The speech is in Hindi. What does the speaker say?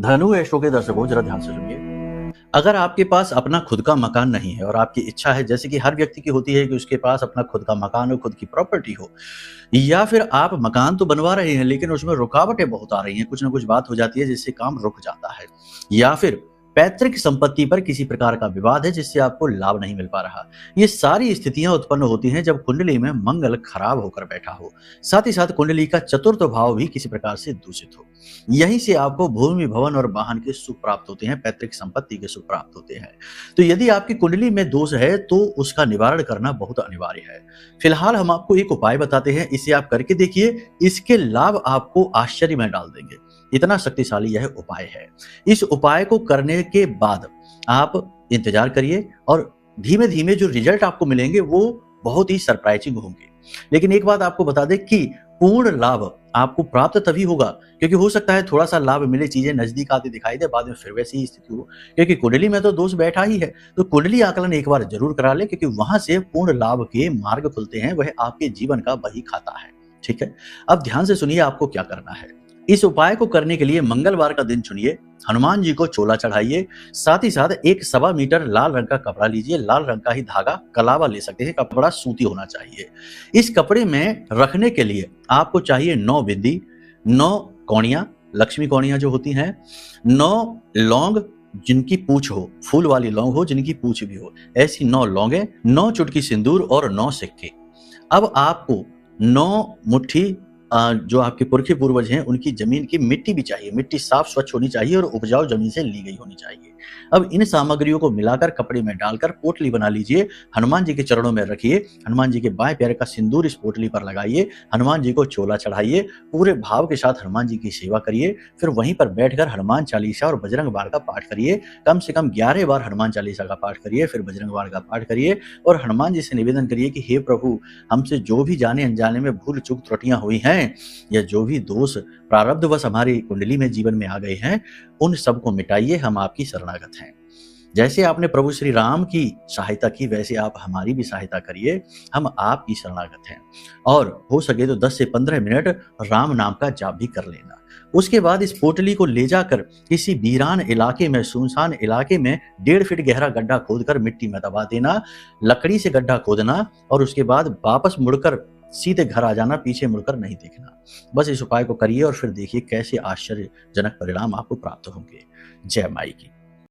धनु एस्ट्रो के दर्शकों जरा ध्यान से सुनिए। अगर आपके पास अपना खुद का मकान नहीं है और आपकी इच्छा है, जैसे कि हर व्यक्ति की होती है कि उसके पास अपना खुद का मकान हो, खुद की प्रॉपर्टी हो, या फिर आप मकान तो बनवा रहे हैं लेकिन उसमें रुकावटें बहुत आ रही हैं, कुछ ना कुछ बात हो जाती है जिससे काम रुक जाता है, या फिर पैतृक संपत्ति पर किसी प्रकार का विवाद है जिससे आपको लाभ नहीं मिल पा रहा। ये सारी स्थितियां उत्पन्न होती हैं जब कुंडली में मंगल खराब होकर बैठा हो, साथ ही साथ कुंडली का चतुर्थ भाव भी किसी प्रकार से दूषित हो। यहीं से आपको भूमि, भवन और वाहन के सुख प्राप्त होते हैं, पैतृक संपत्ति के सुख प्राप्त होते हैं। तो यदि आपकी कुंडली में दोष है तो उसका निवारण करना बहुत अनिवार्य है। फिलहाल हम आपको एक उपाय बताते हैं, इसे आप करके देखिए, इसके लाभ आपको आश्चर्य में डाल देंगे। इतना शक्तिशाली यह उपाय है। इस उपाय को करने के बाद आप इंतजार करिए और धीमे धीमे जो रिजल्ट आपको मिलेंगे वो बहुत ही सरप्राइजिंग होंगे। लेकिन एक बात आपको बता दें कि पूर्ण लाभ आपको प्राप्त तभी होगा, क्योंकि हो सकता है थोड़ा सा लाभ मिले, चीजें नजदीक आती दिखाई दे, बाद में फिर वैसी ही स्थिति हो, क्योंकि कुंडली में तो दोष बैठा ही है। तो कुंडली आकलन एक बार जरूर करा ले, क्योंकि वहां से पूर्ण लाभ के मार्ग खुलते हैं, वह आपके जीवन का वही खाता है। ठीक है, अब ध्यान से सुनिए आपको क्या करना है। इस उपाय को करने के लिए मंगलवार का दिन चुनिए, हनुमान जी को चोला चढ़ाइए, साथ ही साथ एक 1.25 मीटर लाल रंग का कपड़ा लीजिए, लाल रंग का ही धागा, कलावा ले सकते हैं, कपड़ा सूती होना चाहिए। इस कपड़े में रखने के लिए आपको चाहिए 9 बिंदी, 9 कौड़ियां, लक्ष्मी कौड़ियां जो होती हैं, 9 लौंग जिनकी पूछ हो, फूल वाली लौंग हो जिनकी पूछ भी हो, ऐसी 9 लौंगे, 9 चुटकी सिंदूर और 9 सिक्के। अब आपको 9 मुट्ठी जो आपके पुरखे पूर्वज हैं उनकी जमीन की मिट्टी भी चाहिए, मिट्टी साफ स्वच्छ होनी चाहिए और उपजाऊ जमीन से ली गई होनी चाहिए। अब इन सामग्रियों को मिलाकर कपड़े में डालकर पोटली बना लीजिए, हनुमान जी के चरणों में रखिए, हनुमान जी के बाएं पैर का सिंदूर इस पोटली पर लगाइए, हनुमान जी को चोला चढ़ाइए, पूरे भाव के साथ हनुमान जी की सेवा करिए, फिर वहीं पर बैठकर हनुमान चालीसा और बजरंग बाण का पाठ करिए, कम से कम 11 बार हनुमान चालीसा का पाठ करिए, फिर बजरंग बाण का पाठ करिए और हनुमान जी से निवेदन करिए कि हे प्रभु, हमसे जो भी जाने अनजाने में भूल चूक त्रुटियां हुई हैं या जो भी दोष प्रारब्धवश हमारी कुंडली में जीवन में आ गए हैं, उन सबको मिटाइए, हम आपकी शरणागत हैं। जैसे आपने प्रभु श्री राम की सहायता की वैसे आप हमारी भी सहायता करिए, हम आपकी शरणागत हैं। और हो सके तो 10 से 15 मिनट राम नाम का जाप भी कर लेना। उसके बाद इस पोटली को ले जाकर किसी वीरान इलाके में, सुनसान इलाके में 1.5 फीट गहरा गड्ढा खोदकर मिट्टी में दबा देना, लकड़ी से गड्ढा खोदना और उसके बाद वापस मुड़कर सीधे घर आ जाना, पीछे मुड़कर नहीं देखना। बस इस उपाय को करिए और फिर देखिए कैसे आश्चर्यजनक परिणाम आपको प्राप्त होंगे। जय माई की।